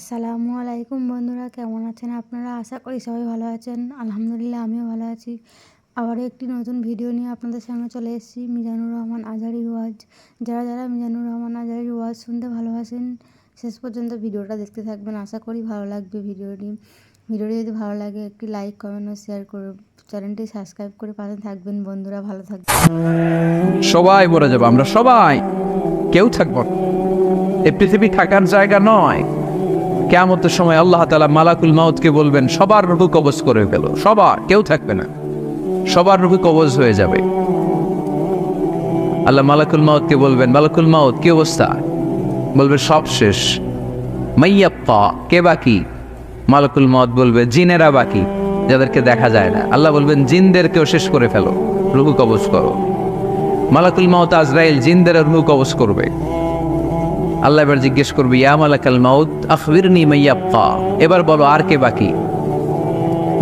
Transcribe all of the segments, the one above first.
আসসালামু আলাইকুম বন্ধুরা, কেমন আছেন আপনারা? আশা করি সবাই ভালো আছেন। আলহামদুলিল্লাহ আমিও ভালো আছি। আবারও একটি নতুন ভিডিও নিয়ে আপনাদের সামনে চলে এসেছি। মিজানুর রহমান আজহারীর ওয়াজ। যারা মিজানুর রহমান আজহারীর ওয়াজ শুনতে ভালোবাসেন শেষ পর্যন্ত ভিডিওটা দেখতে থাকবেন। আশা করি ভালো লাগবে ভিডিওটি যদি ভালো লাগে একটি লাইক, কমেন্ট ও শেয়ার করে চ্যানেলটি সাবস্ক্রাইব করে পাশে থাকবেন। বন্ধুরা ভালো থাকবেন। সবাই মরে যাবো, আমরা সবাই, কেউ থাকবো না। এই পৃথিবী থাকার জায়গা নয়। কিয়ামতের সময় আল্লাহ তাআলা মালাকুল মাউতকে বলবেন সবার রূহ কবজ করে ফেলো, সবার, কেউ থাকবে না, সবার রূহ কবজ হয়ে যাবে। আল্লাহ মালাকুল মাউতকে বলবেন, মালাকুল মাউত কি অবস্থা? বলবে সব শেষ। মাইয়াপ্পা, কে বাকি? মালাকুল মাউত বলবে জিনেরা বাকি, যাদেরকে দেখা যায় না। আল্লাহ বলবেন জিনদেরকেও শেষ করে ফেলো, রূহ কবজ করো। মালাকুল মাউত আজরাইল জিনদের রূহ কবজ করবে। আল্লাহ এবার জিজ্ঞেস করবে, ইয়া মালাকাল মাউত আখবিরনি মাইয়াপ্পা, এবার বলো আর কে বাকি?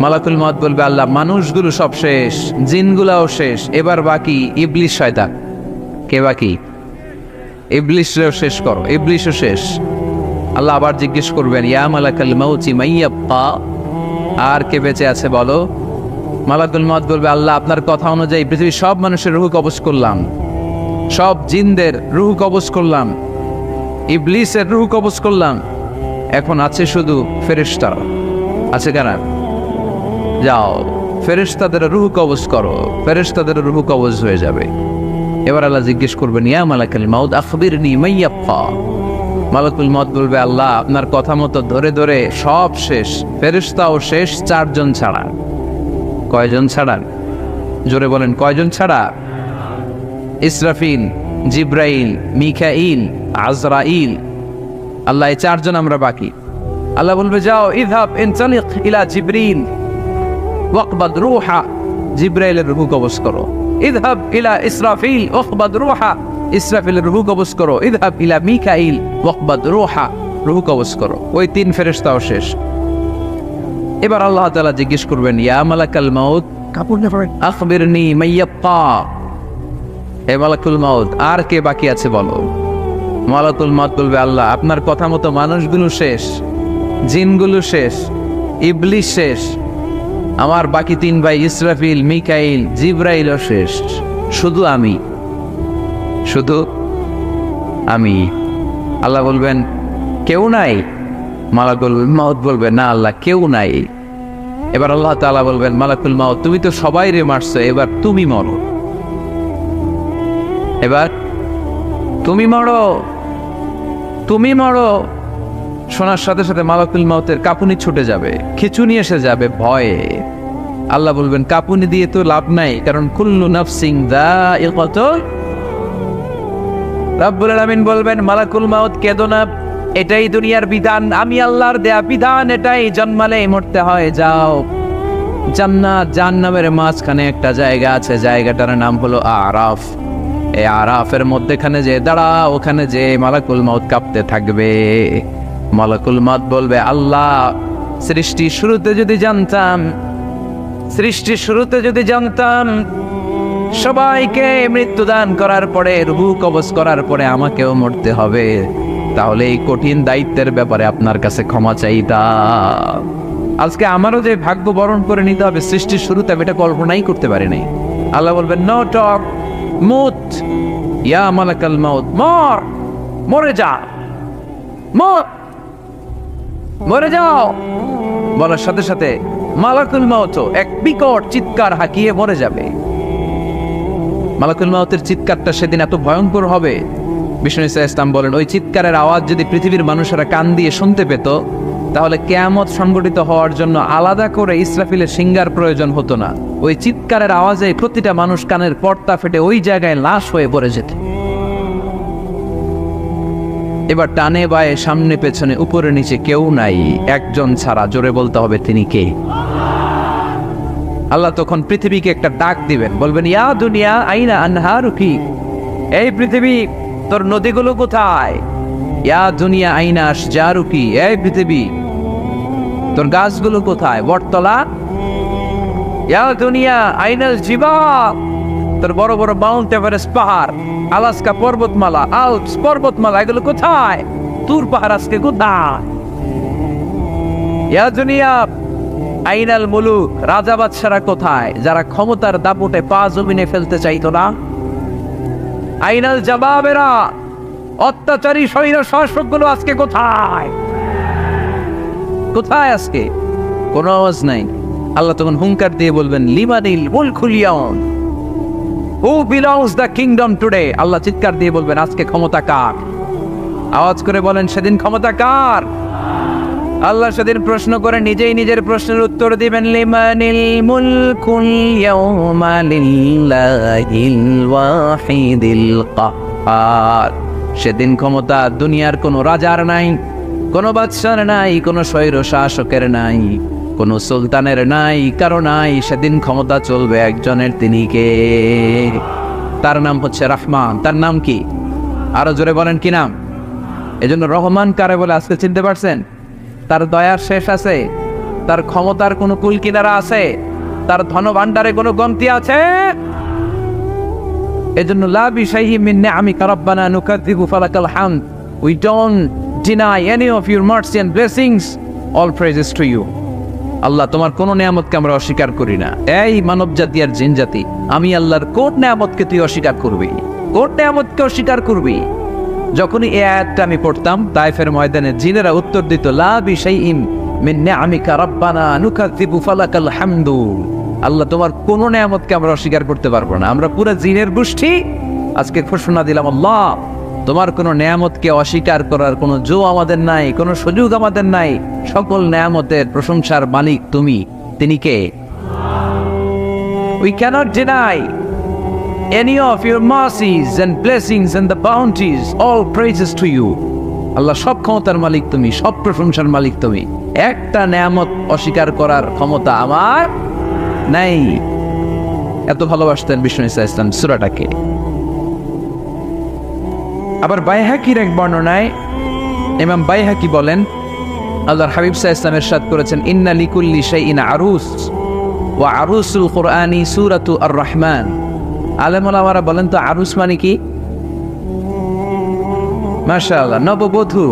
মালাকুল মাউত বলবে, আল্লাহ মানুষগুলো সব শেষ, জিনগুলাও শেষ, এবার বাকি ইবলিস শয়তান। কে বাকি? ইবলিসও শেষ করো, ইবলিসও শেষ। আল্লাহ আবার জিজ্ঞেস করবেন, ইয়া মালাকাল মাউতি মাইয়াপ্পা, আর কে বেঁচে আছে বলো? মালাকুল মাউত বলবে, আল্লাহ আপনার কথা অনুযায়ী পৃথিবীর সব মানুষের রূহ কবজ করলাম, সব জিনদের রূহ কবজ করলাম, ইবলিসের রূহ কবজ করলাম, এখন আছে শুধু ফেরেশতারা। আছে কারা? যাও ফেরেশতাদের রূহ কবজ করো, ফেরেশতাদের রূহ কবজ হয়ে যাবে। এবার আল্লাহ জিজ্ঞেস করবেন, ইয়া মালাকাল মাউত আখবিরনি মাইয়াপ্পা। মালাকুল মাউত বলবে, আল্লাহ আপনার কথা মতো ধরে ধরে সব শেষ, ফেরেশতাও শেষ, চারজন ছাড়া। কয়জন ছাড়া? জোরে বলেন, কয়জন ছাড়া? ইসরাফিল, জিব্রাইল, মিকাইল, আজরাইল। আল্লাহ এই চারজন আমরা বাকি। আল্লাহ বলবে, যাও ইযহাব ইনতালিক ইলা জিবরিল ওয়াকবাদ রূহা, জিব্রাইলের রূহ কবজ করো। ইযহাব ইলা ইসরাফিল ওয়াকবাদ রূহা, ইসরাফিলের রূহ কবজ করো। ইযহাব ইলা মিকাইল ওয়াকবাদ রূহা, রূহ কবজ করো। ওই তিন ফেরেশতাও শেষ। এবার আল্লাহ তাআলা জিজ্ঞেস করবেন, ইয়া মালাকাল মাউত আখবিরনি মাইয়াপ্পা, হে মালাকুল মাউত আর কে বাকি আছে বলো? মালাকুল মাউত বলবে, আল্লাহ আপনার কথা মতো মানুষগুলো শেষ, জিনগুলো শেষ, ইবলিস শেষ, আমার বাকি তিন ভাই ইসরাফিল, মিকাইল, জিব্রাইলও শেষ, শুধু আমি, শুধু আমি। আল্লাহ বলবেন কেউ নাই? মালাকুল মাউত বলবে, না আল্লাহ কেউ নাই। এবার আল্লাহ তাআলা বলবেন, মালাকুল মাউত তুমি তো সবাই রে মারছো, এবার তুমি মরো, এবার তুমি মরো, তুমি মরো। শোনার সাথে সাথে মালাকুল মাউতের কাঁপুনি ছুটে যাবে, খিঁচুনি এসে যাবে ভয়ে। আল্লাহ বলবেন, কাঁপুনি দিয়ে তো লাভ নাই, কারণ কুল্লু নাফসিন যায়িকাতুল। রব্বুল আলামিন বলবেন, মালাকুল মাউত কেঁদো না, এটাই দুনিয়ার বিধান, আমি আল্লাহর দেয়া বিধান, এটাই, জন্মালেই মরতে হয়। যাও, জান্নাত জাহান্নামের মাঝখানে একটা জায়গা আছে, জায়গাটার নাম হলো আরাফ। এই আরাফের মধ্যেখানে যে দাঁড়া, ওখানে যে মালাকুল মাউত কাঁপতে থাকবে। মালাকুল মাউত বলবে, আল্লাহ সৃষ্টি শুরুতে যদি জানতাম, সৃষ্টি শুরুতে যদি জানতাম সবাইকে মৃত্যুদান করার পরে, রূহ কবজ করার পরে আমাকেও মরতে হবে, তাহলে এই কঠিন দায়িত্বের ব্যাপারে আপনার কাছে ক্ষমা চাইতাম। আজকে আমারও যে ভাগ্য বরণ করে নিতে হবে সৃষ্টির শুরুতে, আমি এটা কল্পনাই করতে পারি নাই। আল্লাহ বলবেন, নো টক, মুত, ইয়া মালাকাল মাউত, মর, মরে যা, মর, মরে যাও। বলার সাথে সাথে মালাকুল মাউত এক বিকট চিৎকার হাঁকিয়ে মরে যাবে। মালাকুল মাউতের চিৎকারটা সেদিন এত ভয়ঙ্কর হবে, বিষ্ণু ইসলাম বলেন, ওই চিৎকারের আওয়াজ যদি পৃথিবীর মানুষেরা কান দিয়ে শুনতে পেত, তাহলে কিয়ামত সংগঠিত হওয়ার জন্য আলাদা করে ইসরাফিলের সিঙ্গার প্রয়োজন হতো না। ওই চিৎকারের আওয়াজে প্রতিটা মানুষ কানের পর্দা ফেটে ওই জায়গায় লাশ হয়ে পড়ে যেত। এবার টানে বায়ে সামনে পেছনে উপরে নিচে কেউ নাই, একজন ছাড়া, জোরে বলতে হবে তিনি কে? আল্লাহ তখন পৃথিবীকে একটা ডাক দিবেন, বলবেন, ইয়া দুনিয়া আইনা আনহারুকি, এই পৃথিবী তোর নদীগুলো কোথায়? ইয়া দুনিয়া আইনা আশজারুকি, এই পৃথিবী তোর গাছগুলো কোথায়? বটতলা। ইয়া দুনিয়া আইনাল জিবাল, তোর বড় বড় মাউন্ট এভারেস্ট পাহাড়, আলাস্কা পর্বতমালা, আল্পস পর্বতমালা, এগুলো কোথায়? তুর পাহাড় আজকে কোথায়? ইয়া দুনিয়া আইনাল মুলুক, রাজা বাদশারা কোথায় যারা ক্ষমতার দাপটে পা জমিনে ফেলতে চাইতো না? আইনাল জাবাবেরা, অত্যাচারী স্বৈর শাসকগুলো আজকে কোথায়? কোথায় আজকে? কোনো আওয়াজ নাই। আল্লাহ তখন হুঙ্কার দিয়ে বলবেন, লিমানিল মুলকুল ইয়াউম, who belongs the kingdom today. আল্লাহ চিৎকার দিয়ে বলবেন, আজকে ক্ষমতা কার? আওয়াজ করে বলেন, সেদিন ক্ষমতা কার? আল্লাহ সেদিন প্রশ্ন করে নিজেই নিজের প্রশ্নের উত্তর দিবেন, লিমানিল মুলকুল ইয়াউমা লিল্লাহিল ওয়াহিদিল কাহ্হার। সেদিন ক্ষমতা দুনিয়ার কোনো রাজার নাই, কোনো বাদশার নাই, কোনো স্বৈর শাসকের নাই, কোনো সুলতানের নাই, কারো নাই। সেদিন ক্ষমতা চলবে একজনের, তিনি কে? তার নাম হচ্ছে রহমান। তার নাম কি? আরো জোরে বলেন, কি নাম? এজন্য রহমান কারে বলে আজকে চিনতে পারছেন? তার দয়ার শেষ আছে? তার ক্ষমতার কোনো কুল কিনারা আছে? তার ধন ভান্ডারে কোনো গন্তি আছে? এজন্য লা বিশাইহি মিন নিআমিকা রাব্বানা নুকাযযিবু ফালাকাল হামদ, we don't deny any of your mercy and blessings, all praises to you. আল্লাহ, তোমার কোন নিয়ামতকে আমরা অস্বীকার করি না। এই মানব জাতি আর জিন জাতি, আমি আল্লাহর কোন নিয়ামতকে তুই অস্বীকার করবি? কোন নিয়ামতকে অস্বীকার করবি? যখনই এই আয়াতটা আমি পড়তাম তায়েফের ময়দানে, জিনেরা উত্তর দিত, লা বিশাইইম মিন নিআমিকা রাব্বানা নুকাযযিবু ফালাকাল হামদু। আল্লাহ, তোমার কোন নিয়ামতকে আমরা অস্বীকার করতে পারবো না। আমরা পুরো জিনের গোষ্ঠী আজকে ঘোষণা দিলাম, আল্লাহ তোমার কোন নিয়ামতকে অস্বীকার করার কোনো জো আমাদের নাই, কোনো সুযোগ আমাদের নাই। সকল নিয়ামতের প্রশংসার মালিক তুমি। তিনি কে? We cannot deny any of your mercies and blessings and the bounties, all praises to you. আল্লাহ, সব ক্ষমতার মালিক তুমি, সব প্রশংসার মালিক তুমি। একটা নিয়ামত অস্বীকার করার ক্ষমতা আমার নাই। এত ভালোবাসতেন বিষ্ণু ইসা ইসলাম সূরাটাকে। আবার বাইহাকির এক বর্ণনায় ইমাম বাইহাকি বলেন, আল্লাহর হাবিব সাল্লাল্লাহু আলাইহি ওয়াসাল্লাম ইরশাদ করেছেন, ইন্না লিকুল্লি শাইইন আরুস ওয়া আরুসুল কুরআনি সূরাতু আর-রাহমান। আলেম ওলামারা বলেন তো আরুস মানে কি? মাশাআল্লাহ, নববধূ।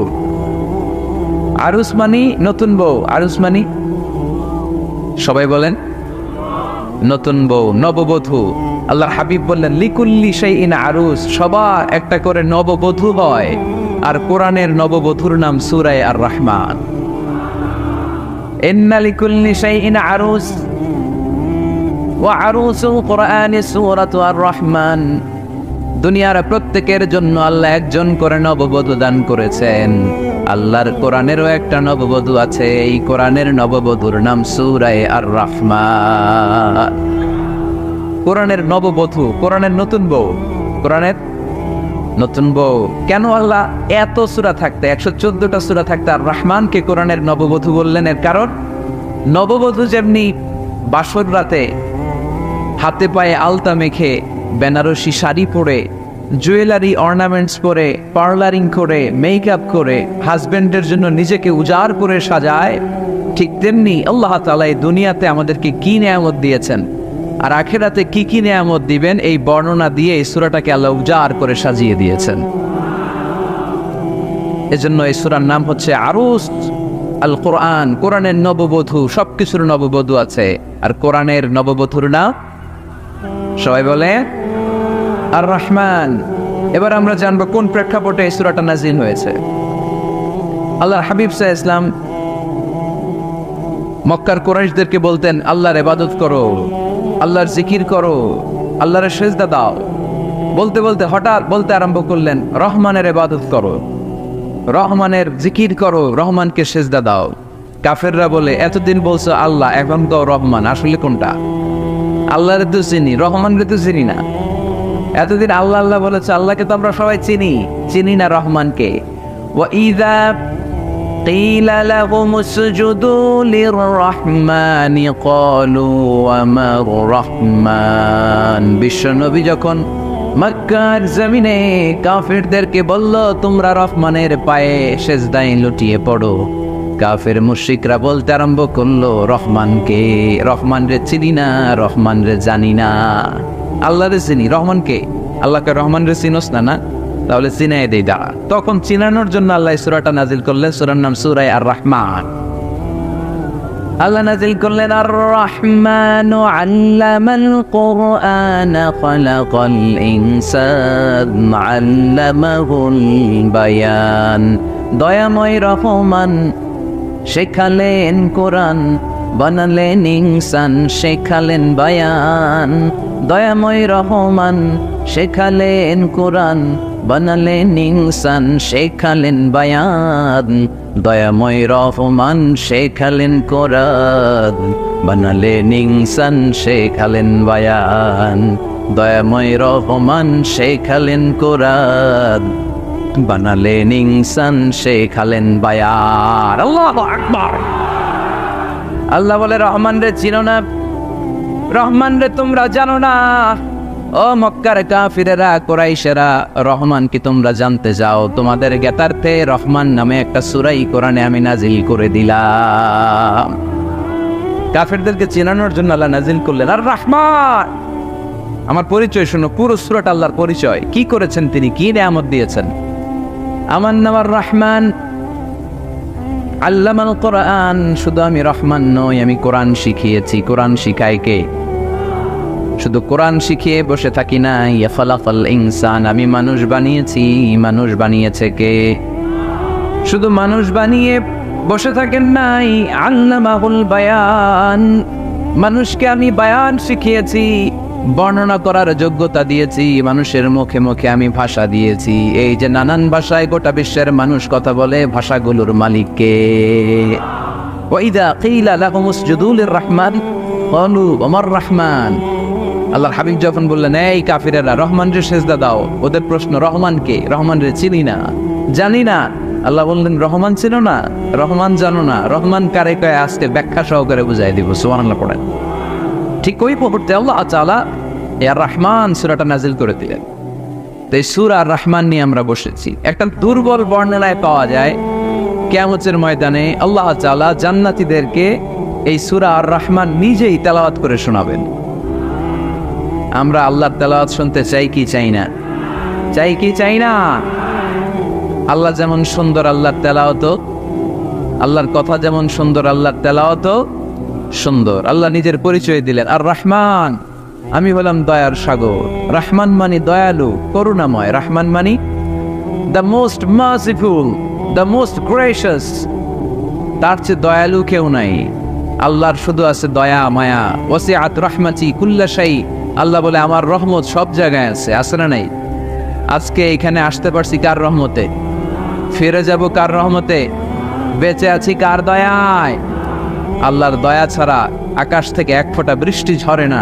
আরুস মানে নতুন বউ। আরুস মানে, সবাই বলেন, নতুন বউ, নববধূ। আল্লাহর হাবিব বললেন, লিকুল্লি শাইইন আরুস, সবার একটা করে নববধূ হয়। আর কোরআনের নববধূর নাম সূরা আর-রাহমান। ইন্না লিকুল্লি শাইইন আরুস ওয়া আরুসুল কুরআনি সূরাতু আর-রাহমান। দুনিয়ার প্রত্যেকের জন্য আল্লাহ একজন করে নববধূ দান করেছেন। আল্লাহর কোরআনেরও একটা নববধূ আছে। এই কোরআনের নববধূর নাম সূরা আর-রাহমান। কোরআনের নববধূ, কোরআনের নতুন বউ, কোরআনের নতুন বউ। কেন আল্লাহ এত সূরা থাকতে, 114টা সূরা থাকতে আর রহমানকে কোরআনের নববধূ বললেন? এর কারণ, নববধূ যেমনি বাসর রাতে হাতে পায়ে আলতা মেখে, বেনারসি শাড়ি পরে, জুয়েলারি অর্নামেন্টস পরে, পার্লারিং করে, মেকআপ করে হাজবেন্ডের জন্য নিজেকে উজাড় করে সাজায়, ঠিক তেমনি আল্লাহ তাআলা এই দুনিয়াতে আমাদেরকে কি নিয়ামত দিয়েছেন আর আখিরাতে কি কি নিয়ামত দিবেন, এই বর্ণনা দিয়ে এই সূরাটাকে আল্লাহ উজাড় করে সাজিয়ে দিয়েছেন। এজন্য এই সূরার নাম হচ্ছে আরুস আল কোরআন। কোরআনের নববধূ, সবকিছুর নববধূ আছে। আর কোরআনের নববধূর নাম সবাই বলে আর-রাহমান। এবার আমরা জানবো কোন প্রেক্ষাপটে এই সূরাটা নাযিল হয়েছে। আল্লাহর হাবিব সাল্লাল্লাহু আলাইহি ওয়াসাল্লাম মক্কার কুরাইশদেরকে বলতেন, আল্লাহর ইবাদত করো, আল্লাহর জিকির করো, আল্লাহর সেজদা দাও। বলতে বলতে হঠাৎ বলতে আরম্ভ করলেন, রহমানের ইবাদত করো, রহমানের জিকির করো, রহমানকে সেজদা দাও। কাফেররা বলে, এতদিন বলছো আল্লাহ, এখন তো রহমান, আসলে কোনটা? আল্লাহরে তো চিনি, রহমানকে তো চিনি না। এতদিন আল্লাহ আল্লাহ বলেছে, আল্লাহকে তো আমরা সবাই চিনি না রহমানকে। ওয়াইযা قيل لهم اسجدوا للرحمن قالوا وما الرحمن। বিশ্বনবী যখন মক্কার জমিনে কাফেরদেরকে বলল, তোমরা রহমানের পায়ে সেজদায় লুটিয়ে পড়ো, কাফের মুশরিকরা বলতে আরম্ভ করলো, রহমানকে, রহমান রে চিনি না, রহমান রে জানি না। আল্লাহ রে চিনি, রহমানকে, আল্লাহকে রহমান রে চিনোস না? না, তাহলে চিনাই দেই দাঁড়া। তখন চিনানোর জন্য আল্লাহ সূরাটা নাজিল করলেন। সূরার নাম সূরা আর-রাহমান। আল্লাহ নাজিল করলেন আর রহমানু আল্লামাল কুরআন খালাকাল ইনসান আল্লামাহুল বায়ান। দয়াময় রহমান শেখালেন কোরআন, বানালেন ইনসান, শেখালেন বায়ান। দয়াময় রহমান শেখালেন কোরআন, বানালেন ইনসান, শেখালেন বায়ান। দয়াময় রহমান শেখালেন কোরআন, বানালেন ইনসান, শেখালেন বায়ান। দয়াময় রহমান শেখালেন কোরআন, বানালেন ইনসান, শেখালেন বায়ান। আল্লাহু আকবার। আল্লাহ বলে রহমান রে চিনো না, রহমান রে তোমরা জানো না। ও মক্কার কাফিরেরা, কুরাইশেরা, রহমান কি তোমরা জানতে যাও? তোমাদের জ্ঞাতার্থে রহমান নামে একটা সূরাই কোরআনে আমি নাজিল করে দিলাম। কাফিরদেরকে চেনানোর জন্য আল্লাহ নাজিল করলেন আর রহমান। আমার পরিচয় শোনো, পুরো সূরাটা আল্লাহর পরিচয়। কি করেছেন তিনি, কি নিয়ামত দিয়েছেন। আমার নাম আর রহমান, আল্লামাল কোরআন। শুধু আমি রহমান নই, আমি কোরআন শিখিয়েছি। কোরআন শিখায় কে? শুধু কোরআন শিখিয়ে বসে থাকি না। ইয়াফালাফাল ইনসান, আমি মানুষ বানিয়েছি। মানুষ বানিয়েছে কে? শুধু মানুষ বানিয়ে বসে থাকেন নাই, আল্লামাহুল বায়ান। মানুষকে আমি বায়ান শিখিয়েছি, বর্ণনা করার যোগ্যতা দিয়েছি। মানুষের মুখে মুখে আমি ভাষা দিয়েছি। এই যে নানান ভাষায় গোটা বিশ্বের মানুষ কথা বলে, ভাষাগুলোর মালিক কে? ওয়াইদা কিলা লাহুম উসজুদু লিররহমান ক্বালু ওমার রহমান। আল্লাহর হাবিব যখন বললেন এই কাফিরেরা রহমান রে সেজদা দাও, ওদের প্রশ্ন রহমান কে? রহমান রে চিনি না, জানি না। আল্লাহ বললেন রহমান চিনো না, রহমান জানো না, রহমান কারে কয় আজকে ব্যাখ্যা সহকারে বুঝাই দিব। সুবহানাল্লাহ পড়েন। ঠিক ওই মুহূর্তে আল্লাহ তাআলা আর রহমান সূরাটা নাজিল করে দিলেন। তো এই সূরা আর রহমান নিয়ে আমরা বসেছি। একটা দুর্বল বর্ণনায় পাওয়া যায় কিয়ামতের ময়দানে আল্লাহ তাআলা জান্নাতীদেরকে এই সূরা আর রহমান নিজেই তেলাওয়াত করে শোনাবেন। আমরা আল্লাহর তেলাওয়াত শুনতে চাই কি চাই না? চাই কি চাই না? আল্লাহ যেমন সুন্দর, আল্লাহর তেলাওয়াত, আল্লাহর কথা যেমন সুন্দর, আল্লাহর তেলাওয়াত সুন্দর। আল্লাহ নিজের পরিচয় দিলেন আর রহমান, আমি হলাম দয়ার সাগর। রহমান মানে দয়ালু, করুণাময়। রহমান মানে the most merciful, the most gracious. তার চেয়ে দয়ালু কেউ নাই। আল্লাহর শুধু আছে দয়া মায়া। ওয়াসিআত রাহমাতি কুল্লা শাই। আল্লাহ বলে আমার রহমত সব জায়গায় আছে। আছে না নাই? আজকে এখানে আসতে পারছি কার রহমতে? ফিরে যাব কার রহমতে? বেঁচে আছি কার দয়ায়? আল্লাহর দয়া ছাড়া আকাশ থেকে এক ফোঁটা বৃষ্টি ঝরে না।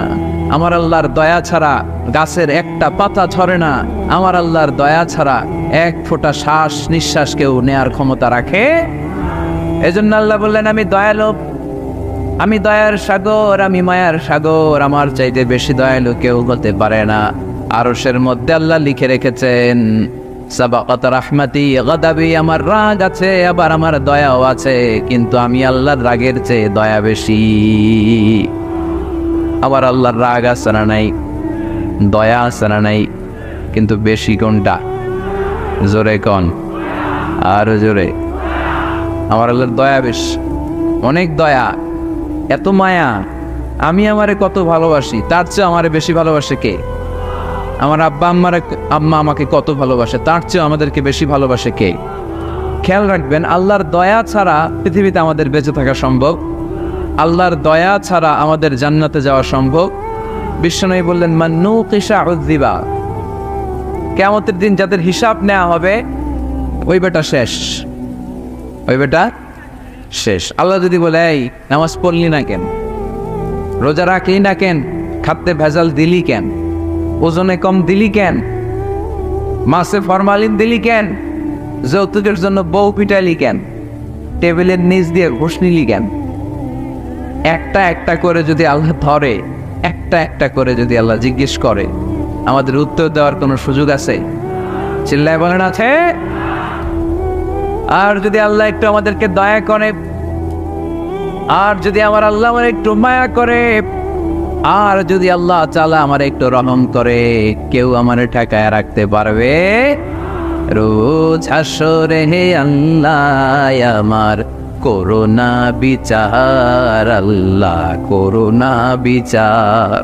আমার আল্লাহর দয়া ছাড়া গাছের একটা পাতা ঝরে না। আমার আল্লাহর দয়া ছাড়া এক ফোঁটা শ্বাস নিঃশ্বাস কেউ নেয়ার ক্ষমতা রাখে? এজন্য আল্লাহ বললেন আমি দয়ালু, আমি দয়ার সাগর, আমি মায়ার সাগর। আমার চাইতে বেশি দয়ালু কেউ হতে পারে না। আরশের মধ্যে আল্লাহ লিখে রেখেছেন সাবাকাত রাহমাতি গাদাবি। আমার রাগ আছে, আবার আমার দয়াও আছে, কিন্তু আমি আল্লাহর রাগের চেয়ে দয়া বেশি। আবার আল্লাহর রাগ আছে না নাই, দয়া আছে না নাই, কিন্তু বেশি কোনটা? জোরে কোন, আরো জোরে। আমার আল্লাহর দয়া বেশি, অনেক দয়া, এত মায়া। আমি আমারে কত ভালোবাসি, তার চেয়ে আমারে বেশি ভালোবাসে কে? আমার আম্মা আমাকে কত ভালোবাসে, তার চেয়ে আমাদেরকে বেশি ভালোবাসে কে? খেয়াল রাখবেন, আল্লাহর দয়া ছাড়া পৃথিবীতে আমাদের বেঁচে থাকা সম্ভব। আল্লাহর দয়া ছাড়া আমাদের জান্নাতে যাওয়া সম্ভব। বিশ্বনবী বললেন মান নুকিশা উযযিবা। কিয়ামতের দিন যাদের হিসাব নেওয়া হবে ওই বেটা শেষ, ওই বেটা শেষ। আল্লাহ যদি বলে এই নামাজ পড়লি না কেন, রোজা রাখলি না কেন, খাদ্যে ভেজাল দিলি কেন, ওজনে কম দিলি কেন, মাছে ফরমালিন দিলি কেন, যৌতুকের জন্য বউ পিটালি কেন, টেবিলের নিচ দিয়ে ঘুষ নিলি কেন, একটা একটা করে যদি আল্লাহ ধরে, একটা একটা করে যদি আল্লাহ জিজ্ঞেস করে, আমাদের উত্তর দেওয়ার কোনো সুযোগ আছে? চিল্লায় বলেন আছে? আর যদি আল্লাহ একটু আমাদেরকে দয়া করে, আর যদি আমার আল্লাহ আমার একটু মায়া করে, আর যদি আল্লাহ তাআলা আমার একটু রহম করে, কেউ আমার ঠেকায় রাখতে পারবে? রোজ হাসরে হে আল্লাহ আমার করোনা বিচার, আল্লাহ করোনা বিচার।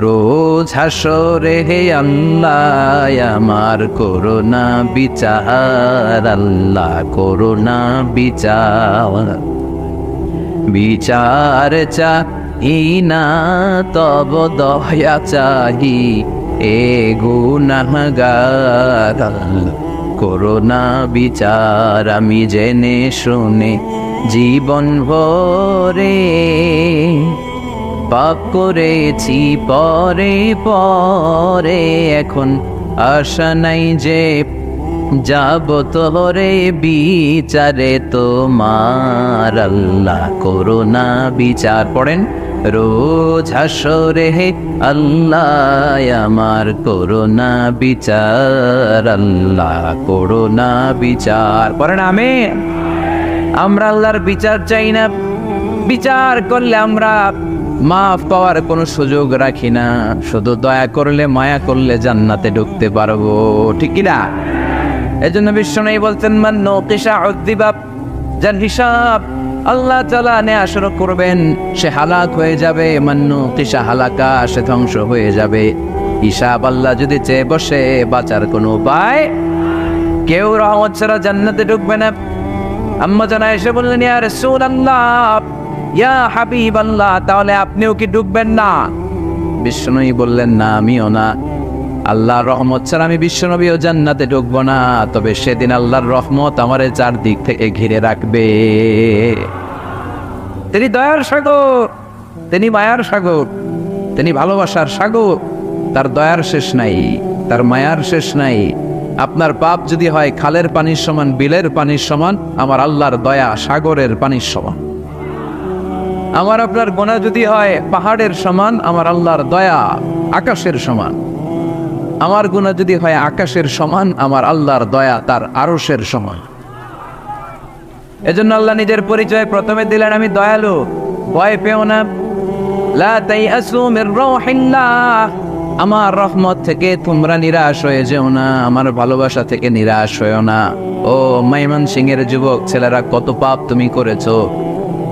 রোজ হাসরে হে আল্লাহ আমার করোনা বিচার, আল্লাহ করোনা বিচার। বিচার চাহি না তব দয়া চাহি এ গুনাহগার, করোনা বিচার। আমি জেনে শুনে জীবন ভরে পাপ করেছি পরে পরে, এখন আশা নাই যে যাব তোরে বিচারে তোমার, আল্লাহ করোনা বিচার। পড়েন রোজ হাসরে হে আল্লাহ আমার করোনা বিচার, আল্লাহ করোনা বিচার। পড়েন আমিন। আমরা আল্লাহর বিচার চাই না, বিচার করলে আমরা মাফ পাওয়ার কোনো সুযোগ রাখি না, শুধু দয়া করলে মায়া করলে জান্নাতে ঢুকতে পারবো, ঠিক কিনা? এজন্য বিশ্বনবী বলতেন মান নকিশা উযযিবা, যার হিসাব আল্লাহ তাআলা নেওয়া শুরু করবেন সে হালাক হয়ে যাবে। মান নকিশা হালাকা, সে ধ্বংস হয়ে যাবে। হিসাব আল্লাহ যদি চেয়ে বসে বাঁচার কোনো উপায়, কেউ রহমত ছাড়া জান্নাতে ঢুকবে না। আম্মা জানা এসে বললেন ইয়া রাসূলুল্লাহ, ইয়া হাবিবাল্লাহ, তাহলে আপনিও কি ঢুকবেন না? বিশ্বনবী বললেন না, আমিও না। আল্লাহর রহমত ছাড়া আমি বিশ্বনবীও জান্নাতে ঢুকবো না, তবে সেদিন আল্লাহর রহমত আমারে চারদিক থেকে ঘিরে রাখবে। তিনি দয়ার সাগর, তিনি মায়ার সাগর, তিনি ভালোবাসার সাগর। তার দয়ার শেষ নাই, তার মায়ার শেষ নাই। আপনার পাপ যদি হয় খালের পানির সমান, বিলের পানির সমান, আমার আল্লাহর দয়া সাগরের পানির সমান। আমার আপনার গুনাহ যদি হয় পাহাড়ের সমান, আমার আল্লাহর দয়া আকাশের সমান। আমার গুনাহ যদি হয় আকাশের সমান, আমার আল্লাহর দয়া তার আরশের সমান। এজন্য আল্লাহ নিজের পরিচয় প্রথমে দিলেন আমি দয়ালু, ভয় পেও না। লা তাইআসু মির রাহিল্লাহ, আমার রহমত থেকে তোমরা নিরাশ হয়ে যেও না, আমার ভালোবাসা থেকে নিরাশ হয়েও না। ও ময়মনসিংহের যুবক ছেলেরা, কত পাপ তুমি করেছো,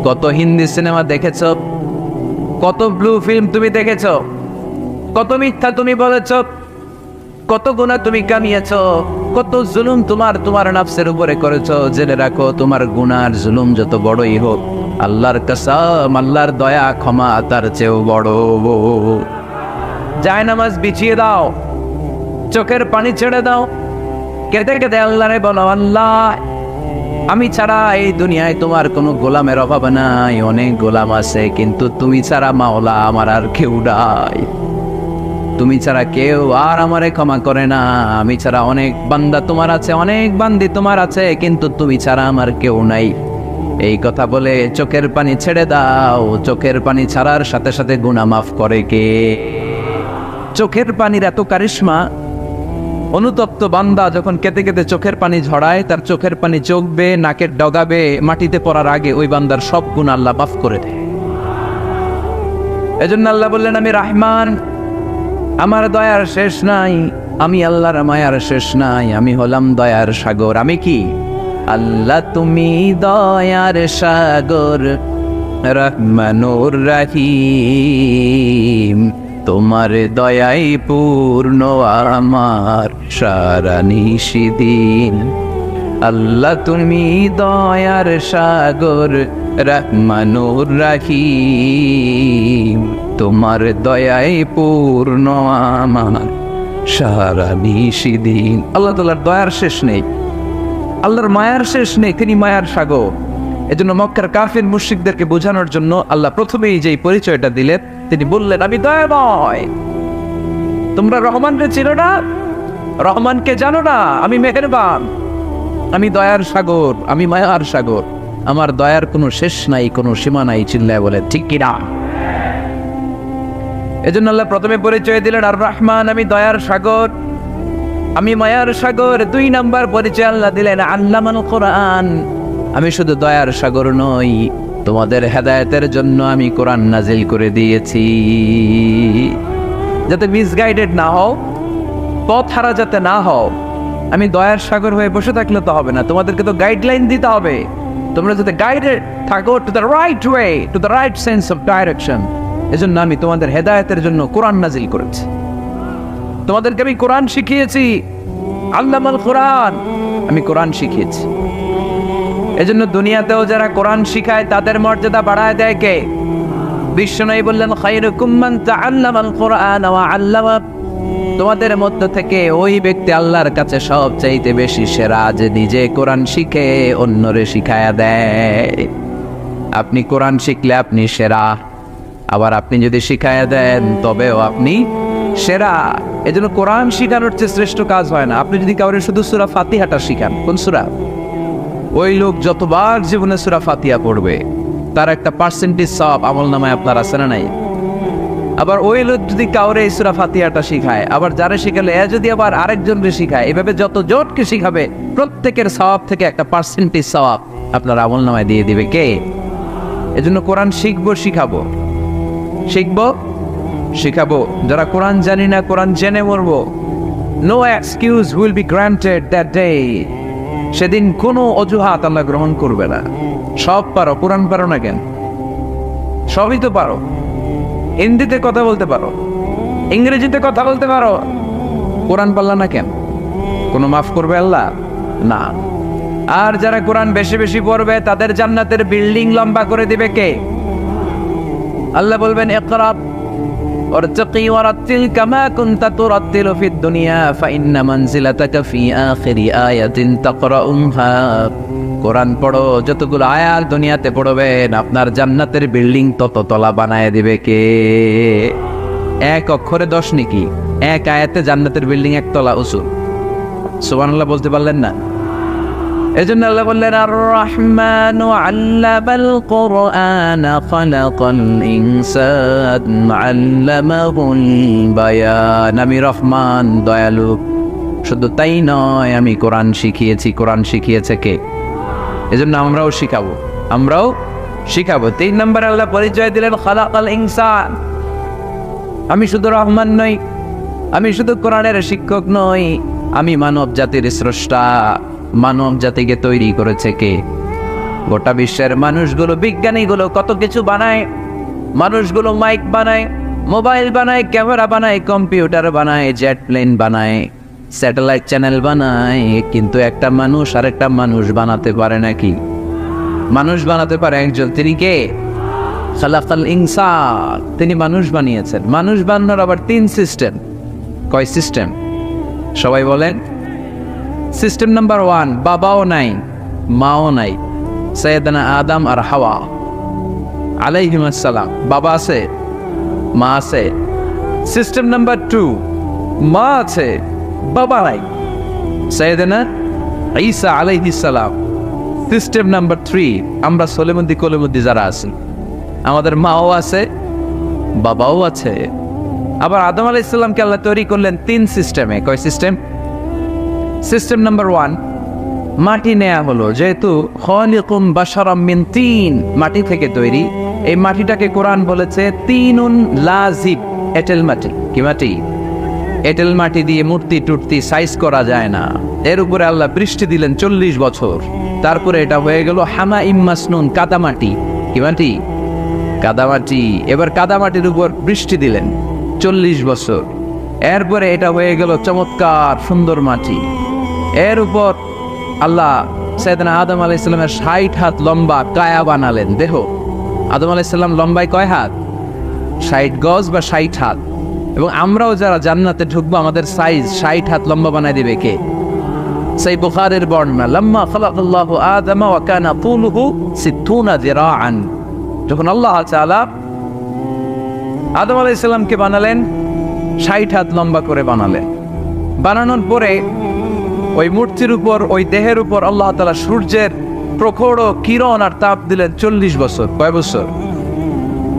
কত হিন্দি সিনেমা দেখেছো, কত ব্লু ফিল্ম তুমি দেখেছো, কত মিথ্যা তুমি বলেছো, কত গুনাহ তুমি কামিয়েছো, কত জুলুম তোমার নাফসের উপরে করেছো। জেনে রাখো তোমার গুনার জুলুম যত বড়ই হোক, আল্লাহর কসম আল্লাহর দয়া ক্ষমা তার চেয়েও বড়। জায়নামাজ বিছিয়ে দাও, চোখের পানি ছেড়ে দাও, কেঁদে কেঁদে আল্লাহরে বলো আল্লাহ আমি ছাড়া এই দুনিয়ায় তোমার কোনো গোলামের অভাব নাই, অনেক গোলাম আছে, কিন্তু তুমি ছাড়া মাওলা আমার আর কেউ নাই। তুমি ছাড়া কেউ আর আমারে ক্ষমা করে না। আমি ছাড়া অনেক বান্দা তোমার আছে, অনেক বান্দি তোমার আছে, কিন্তু তুমি ছাড়া আমার কেউ নাই। এই কথা বলে চোখের পানি ছেড়ে দাও। চোখের পানি ছাড়ার সাথে সাথে গুনাহ মাফ করে কে? চোখের পানির এত কারিশমা, অনুতপ্ত বান্দা যখন কেঁদে কেঁদে চোখের পানি ঝরায়, তার চোখের পানি চোখ বেয়ে নাকের ডগাবে মাটিতে পড়ার আগে ওই বান্দার সব গুনাহ আল্লাহ মাফ করে দেয়। এজন্য আল্লাহ বললেন আমি রহমান, আমার দয়ার শেষ নাই। আমি আল্লাহর মায়ার শেষ নাই। আমি হলাম দয়ার সাগর। আমি কি? আল্লাহ তুমি দয়ার সাগর, রহমানুর রহিম, তোমার দয়াই পূর্ণ আমার সারা নিশিদিন। আল্লাহ তুমি দয়ার সাগর, রহমানুর রহিম, তোমার দয়াই পূর্ণ আমার সারা নিশিদিন। আল্লাহ তাআলার দয়ার শেষ নেই, আল্লাহর মায়ার শেষ নেই, তিনি মায়ার সাগর। এজন্য মক্কার কাফির মুশরিকদেরকে বোঝানোর জন্য আল্লাহ প্রথমেই যেই পরিচয়টা দিলেন, তিনি বললেন আমি দয়াময়। তোমরা রহমানকে চিনো না? রহমানকে জানো না? আমি মেহেরবান, আমি দয়ার সাগর, আমি মায়ার সাগর। আমার দয়ার কোনো শেষ নাই, কোনো সীমা নাই। চিল্লায় বলে ঠিক কিনা? এজন্য আল্লাহ প্রথমে পরিচয় দিলেন আর রহমান, আমি দয়ার সাগর, আমি মায়ার সাগর। 2 নাম্বার পরিচয় আল্লাহ দিলেন আল্লামাল কোরআন, আমি শুধু দয়ার সাগর নই, তোমাদের হেদায়েতের জন্য আমি কোরআন নাজিল করে দিয়েছি, যাতে মিসগাইডেড না হও, পথ হারা যাতে না হও। আমি দয়ার সাগর হয়ে বসে থাকলে তো হবে না, তোমাদেরকে তো গাইডলাইন দিতে হবে। তোমরা যাতে গাইডেড থাকো to the right way, to the right sense of direction. এজন্য আমি তোমাদের হেদায়েতের জন্য কোরআন নাজিল করেছি, তোমাদেরকে আমি কোরআন শিখিয়েছি। আল্লামাল কোরআন, আমি কোরআন শিখিয়েছি। এজন্য দুনিয়াতেও যারা কোরআন শিখায় তাদের মর্যাদা বাড়ায় দেয় কে? বিশ্বনবী বললেন, খায়রুকুম মান তাআল্লামাল কোরআন ওয়া আল্লামা। তোমাদের মধ্য থেকে ওই ব্যক্তি আল্লাহর কাছে সবচাইতে বেশি সেরা, যে নিজে কোরআন শিখে অন্যরে শিখায়া দেয়। আপনি কোরআন শিখলে আপনি সেরা, আবার আপনি যদি শিখায়া দেন তবেও আপনি সেরা। এজন্য কোরআন শিখানোর চেয়ে শ্রেষ্ঠ কাজ হয় না। আপনি যদি কাউরে শুধু সূরা ফাতিহাটা শিখান, কোন সূরা, ওই লোক যতবার জীবনে সূরা ফাতিহা পড়বে তার একটা পার্সেন্টেজ সওয়াব আমলনামায় আপনার আছে না নাই? আবার ওই লোক যদি কাউরে এই সূরা ফাতিহাটা শিখায়, আবার যারা শিখালে এ যদি আবার আরেকজনকে শিখায়, এভাবে যত জনকে শিখাবে প্রত্যেকের সওয়াব থেকে একটা পার্সেন্টেজ সওয়াব আপনার আমলনামায় দিয়ে দিবে কে? এজন্য কোরআন শিখবো, শিখাবো, শিখবো, শিখাবো। যারা কোরআন জানি না, কোরআন জেনে মরবো। No excuse will be granted that day. সেদিন কোনো অজুহাত আল্লাহ গ্রহণ করবে না। সব পারো, কোরআন পারো না কেন? সবই তো পারো। হিন্দিতে কথা বলতে পারো, ইংরেজিতে কথা বলতে পারো, কোরআন পারলা না কেন? কোনো মাফ করবে আল্লাহ? না। আর যারা কোরআন বেশি বেশি পড়বে তাদের জান্নাতের বিল্ডিং লম্বা করে দিবে কে? আল্লাহ বলবেন, ইকরা ওয়ারতাকি ওয়ারাতিল কামা কুনতা তুরাতিলু ফিদ দুনিয়া ফাইন্না মানজিলাতাকা ফি আখিরি আয়াতিন তাকরাউহা। কোরআন পড়ো, যতগুলো আয়াত দুনিয়াতে পড়বেন আপনার জান্নাতের বিল্ডিং তত তলা বানায় দিবে কে? এক অক্ষরে 10 নেকি, এক আয়াতে জান্নাতের বিল্ডিং একতলা উঁচু। সুবহানাল্লাহ বলতে পারলেন না? এজন্য আল্লাহ বললেন, আর রহমানু আল্লামাল কোরআন খালাকাল ইনসান আল্লামাহুল বায়ান। আমি রহমান, দয়ালু। শুধু তাই নয়, আমি কোরআন শিখিয়েছি। কোরআন শিখিয়েছে কে? এজন্য আমরাও শিখাবো, আমরাও শিখাবো। 3 নম্বরে আল্লাহ পরিচয় দিলেন, খালাকাল ইনসান। আমি শুধু রহমান নই, আমি শুধু কোরআনের শিক্ষক নই, আমি মানব জাতির স্রষ্টা। মানব জাতিকে তৈরি করেছে কে? গোটা বিশ্বের মানুষগুলো, বিজ্ঞানীগুলো কত কিছু বানায়। মানুষগুলো মাইক বানায়, মোবাইল বানায়, ক্যামেরা বানায়, কম্পিউটার বানায়, জেট প্লেন বানায়, স্যাটেলাইট চ্যানেল বানায়, কিন্তু একটা মানুষ আর একটা মানুষ বানাতে পারে নাকি? মানুষ বানাতে পারে একজন, তিনি কে? খালাকাল ইনসান, তিনি মানুষ বানিয়েছেন। মানুষ বানানোর আবার 3 সিস্টেম। কয় সিস্টেম? সবাই বলেন। সিস্টেম নাম্বার 1, বাবাও নাই, মাও নাই, সাইয়েদানা আদম আর হাওয়া আলাইহিস সালাম। বাবা আছে, মা আছে। সিস্টেম নাম্বার 2, মা আছে, বাবা নাই, সাইয়েদানা ঈসা আলাইহিস সালাম। সিস্টেম নাম্বার 3, আমরা সলেমন্দি কলেমন্দি যারা আছি, আমাদের মাও আছে, বাবাও আছে। আবার আদম আলাইহিস সালামকে আল্লাহ তৈরি করলেন 3 সিস্টেমে। কয় সিস্টেম? সিস্টেম নাম্বার 1, মাটি নেয়া হলো। যেহেতু খালিকুম বাশারাম মিন তিন, মাটি থেকে তৈরি, এই মাটিটাকে কোরআন বলেছে তিনুন লাজিব, এঁটেল মাটি। কি মাটি? এঁটেল মাটি দিয়ে মূর্তি টুর্তি সাইজ করা যায় না। এর উপরে আল্লাহ বৃষ্টি দিলেন 40 বছর, তারপরে এটা হয়ে গেল হামাইম মাসনুন, কাদামাটি। কি মাটি? কাদামাটি। এবার কাদামাটির উপর বৃষ্টি দিলেন 40 বছর, এরপরে এটা হয়ে গেল চমৎকার সুন্দর মাটি। এর উপর আল্লাহ সাইয়েদনা আদম আলাইহিস সালামের 60 হাত লম্বা কায়া বানালেন, দেহ। আদম আলাইহিস সালাম লম্বায় কয় হাত? 60 গজ বা 60 হাত। এবং আমরাও যারা জান্নাতে ঢুকবো আমাদের সাইজ 60 হাত লম্বা বানায় দিবে কে? সেই বুখারীর বর্ণনা, লাম্মা খালাকাল্লাহু আদম ওয়া কানা তুলুহু 60 যিরাআন। যখন আল্লাহ তাআলা আদম আলাইহিস সালামকে বানালেন 60 হাত লম্বা করে বানালেন। বানানোর পরে ওই মূর্তির উপর, ওই দেহের উপর আল্লাহ তাআলা সূর্যের প্রখর কিরণ আর তাপ দিলেন 40 বছর। কয় বছর?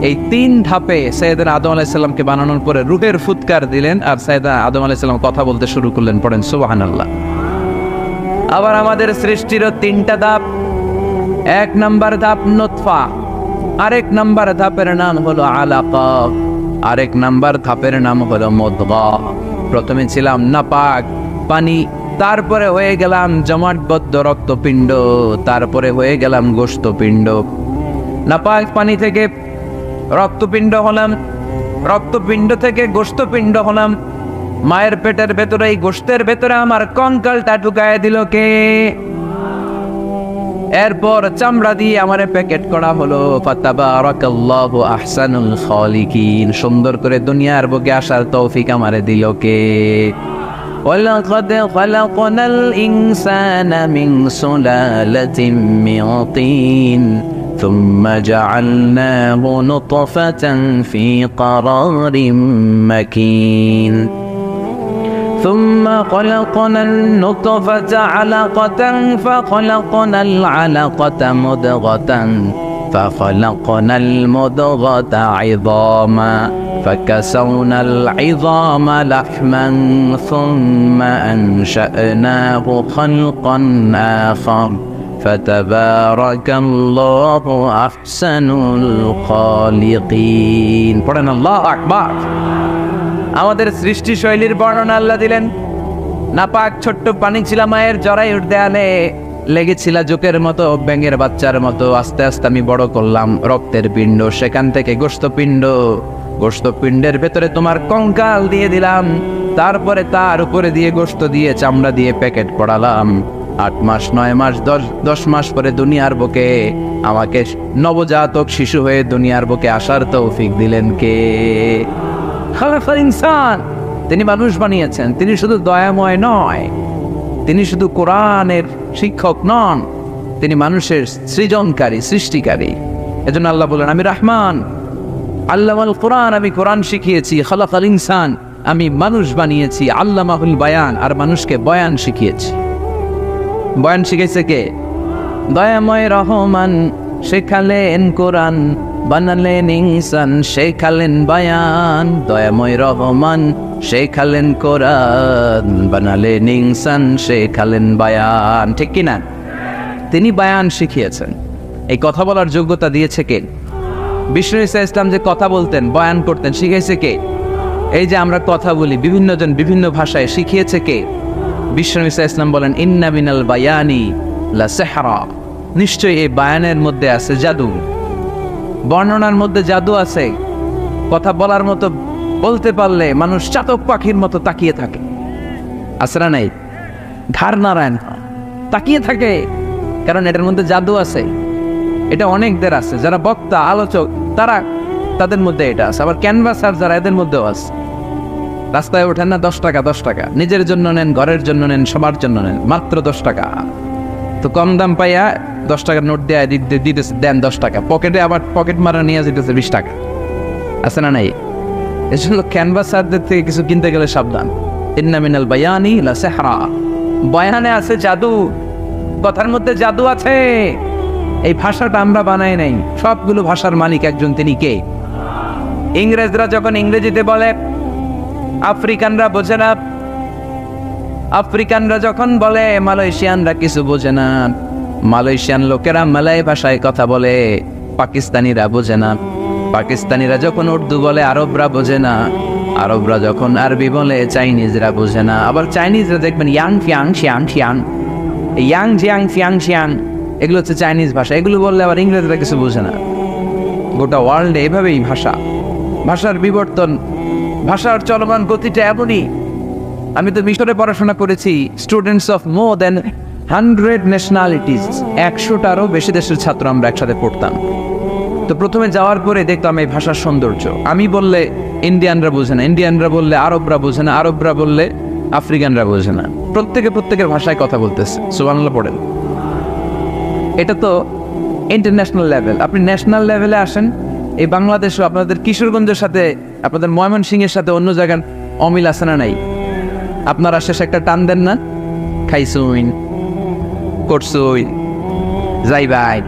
এই 3 ধাপে সাইয়েদনা আদম আলাইহিস সালামকে বানানোর পরে রূহের ফুৎকার দিলেন, আর সাইয়েদনা আদম আলাইহিস সালাম কথা বলতে শুরু করলেন। পড়েন সুবহানাল্লাহ। আবার আমাদের সৃষ্টিরও 3টা ধাপ। 1 নাম্বার ধাপ নুতফা, আরেক নাম্বার ধাপের নাম হলো আলাকা, আরেক নাম্বার ধাপের নাম হলো মুদগা। প্রথমে ছিলাম নাপাক, পানি তারপরে হয়ে গেলাম জমাটবদ্ধ রক্তপিণ্ড, তারপরে হয়ে গেলাম গোশতপিণ্ড। নাপাক পানি থেকে রক্তপিণ্ড হলাম, রক্তপিণ্ড থেকে গোশতপিণ্ড হলাম। মায়ের পেটের ভেতরে, এই গোশতের ভেতরে আমার কঙ্কালটা ঢুকায় দিল কে? এরপর চামড়া দিয়ে আমারে প্যাকেট করা হলো। ফাতাবারাকাল্লাহু আহসানুল খালিকিন, সুন্দর করে দুনিয়ার বুকে আসার তৌফিক আমারে দিল কে? ওয়ালাকাদ খালাকনাল ইনসানা মিন সুলালাতিন মিন তিন থুম্মা জাআলনাহু নুতফাতান ফি قرارিম মাকিন ثم خلقنا النطفة علقة فخلقنا العلقة مضغة فخلقنا المضغة عظاما فكسونا العظام لحما ثم أنشأناه خلقا آخر فتبارك الله أحسن الخالقين. পড়েন আল্লাহু আকবার। আমাদের সৃষ্টি শৈলীর বর্ণনা আল্লাহ দিলেন। নাপাক ছোট্ট পানি ছিল মায়ের জরায়ুর দেয়ালে, লেগেছিল জোকের মতো, ব্যাঙের বাচ্চার মতো। আস্তে আস্তে আমি বড় করলাম রক্তের পিণ্ড, সেখান থেকে গোশতপিণ্ড, গোশতপিণ্ডের ভেতরে তোমার কঙ্কাল দিয়ে দিলাম, তারপরে তার উপরে দিয়ে গোশত দিয়ে চামড়া দিয়ে প্যাকেট পড়ালাম। 8 মাস 9 মাস 10 মাস পরে দুনিয়ার বুকে আমাকে নবজাতক শিশু হয়ে দুনিয়ার বুকে আসার তৌফিক দিলেন কে? খালাকাল ইনসান, তিনি মানুষ বানিয়েছেন। তিনি শুধু দয়াময় নয়, তিনি শুধু কোরআনের শিক্ষক নন, তিনি মানুষের সৃজনকারী, সৃষ্টিকারী। এজন্য আল্লাহ বলেন, আমি রহমান, আল্লামাল কোরআন, আমি কোরআন শিখিয়েছি। খালাকাল ইনসান, আমি মানুষ বানিয়েছি। আল্লামাহুল বায়ান, আর মানুষকে বয়ান শিখিয়েছি। বয়ান শিখেছে কে? দয়াময় রহমান শেখালেন কোরআন, বানালেন ইনসান, শেখালেন বায়ান। দয়াময় রহমান শেখালেন কোরআন, বানালেন ইনসান, শেখালেন বায়ান। ঠিক কিনা? তিনি বায়ান শিখিয়েছেন। এই কথা বলার যোগ্যতা দিয়েছে কে? বিষ্ণু ঈসা ইসলাম যে কথা বলতেন, বয়ান করতেন, শিখিয়েছে কে? এই যে আমরা কথা বলি, বিভিন্ন জন বিভিন্ন ভাষায়, শিখিয়েছে কে? বিষ্ণু ঈসা ইসলাম বলেন, ইন্না মিনাল বায়ানি লা সিহরা, নিশ্চয়ই এই বায়ানের মধ্যে আছে জাদু, বর্ণনার মধ্যে জাদু আছে। কথা বলার মতো, বলতে পারলে মানুষ চাতক পাখির মতো তাকিয়ে থাকে। আছে না নাই? ঘাড় নারায়ণ তাকিয়ে থাকে, কারণ এটার মধ্যে জাদু আছে। এটা অনেকদের আছে, যারা বক্তা, আলোচক, তাদের মধ্যে এটা আছে। আবার ক্যানভাসার যারা, এদের মধ্যেও আছে। রাস্তায় ওঠেন না, 10 টাকা 10 টাকা, নিজের জন্য নেন, ঘরের জন্য নেন, সবার জন্য নেন, মাত্র 10 টাকা। তো কম দাম পাইয়া 10 টাকার নোট দেয় দিতেছে, দেন 10 টাকা, পকেটে আবার পকেট মারা নিয়ে যেতেছে 20 টাকা। আছে না নাই? এই জন্য ক্যানভাসারদের থেকে কিছু কিনতে গেলে সাবধান। ইন্না মিনাল বায়ানি লা সিহরা, বয়ানে আছে জাদু, কথার মধ্যে জাদু আছে। এই ভাষাটা আমরা বানাই নাই, সবগুলো ভাষার মালিক একজন, তিনি কে? ইংরেজরা যখন ইংরেজিতে বলে, আফ্রিকানরা বোঝে না। আফ্রিকানরা যখন বলে, মালয়েশিয়ানরা কিছু বোঝে না। মালয়েশিয়ান লোকেরা মালয় ভাষায় কথা বলে, পাকিস্তানিরা বোঝে না। পাকিস্তানিরা যখন উর্দু বলে, আরবরা বোঝে না। আরবরা যখন আরবি বলে, চাইনিজরা বোঝে না। আবার চাইনিজরা দেখবেন ইয়াং ফিয়াং শিয়াং শিয়াং, ইয়াং জিয়াং ফিয়াং শিয়াং, এগুলো হচ্ছে চাইনিজ ভাষা। এগুলো বললে আবার ইংরেজরা কিছু বোঝে না। গোটা ওয়ার্ল্ডে এভাবেই ভাষার বিবর্তন, ভাষার চলমান গতিটা এমনই। আমি তো মিশরে পড়াশোনা করেছি। Students of more than 100 nationalities, 100টারও বেশি দেশের ছাত্র আমরা একসাথে পড়তাম। তো প্রথমে যাওয়ার পরে দেখলাম এই ভাষার সৌন্দর্য। আমি বললে ইন্ডিয়ানরা বোঝে না, ইন্ডিয়ানরা বললে আরবরা বোঝে না, আরবরা বললে আফ্রিকানরা বোঝে না। প্রত্যেকের ভাষায় কথা বলতেছে। সুবহানাল্লাহ পড়েন। এটা তো ইন্টারন্যাশনাল লেভেল। আপনি ন্যাশনাল লেভেলে আসেন, এই বাংলাদেশও আপনাদের কিশোরগঞ্জের সাথে, আপনাদের ময়মনসিংহের সাথে অন্য জায়গার অমিল আছে না নাই? আপনারা শেষে একটা টান দেন না, খাইছুইন, করছুইন, যাইবাই,